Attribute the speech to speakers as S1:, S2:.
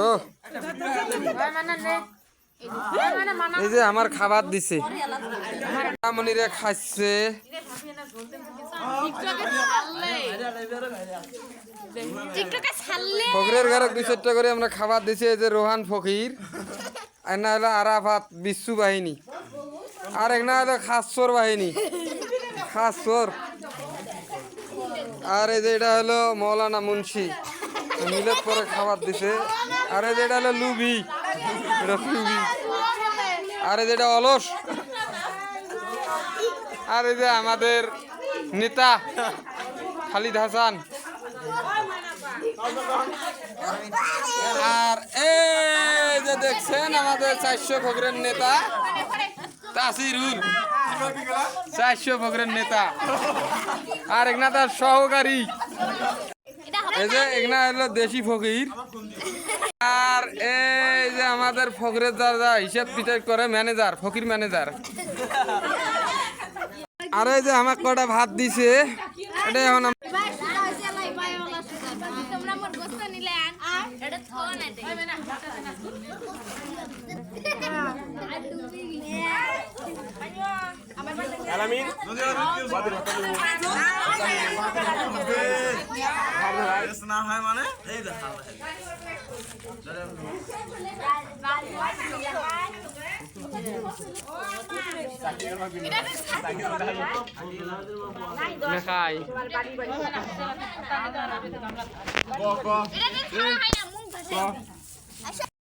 S1: ও এই যে আমার খাবার দিছে মনিরে খাচ্ছে ফকিরের ঘরে 2-4টা করে আমরা খাবার দিছি। এই যে রোহান ফকির, আর না হলো আরাফাত বিশ্বু বাহিনী, আর এক না হলো খাসর বাহিনী খাসর, আর এই যে এটা হলো মৌলানা মুন্সি মিলত করে খাবার দিছে। আর এই যে এটা হলো লুবি, এটা লুবি, আর এই যেটা অলস, আর এই যে আমাদের নেতা খালিদ হাসান, আর এই যে দেখছেন আমাদের 400 ফকরের নেতা তাসিরুল, 400 ফকরের নেতা, আর একনা তার সহকারী, এই যে একনা হলো দেশি ফকির, আর এই যে আমাদের ফকরের যারা হিসাব পিটার করে ম্যানেজার, ফকির ম্যানেজার। আর এই যে আমার কটা ভাত দিছে, এটা এখন খাই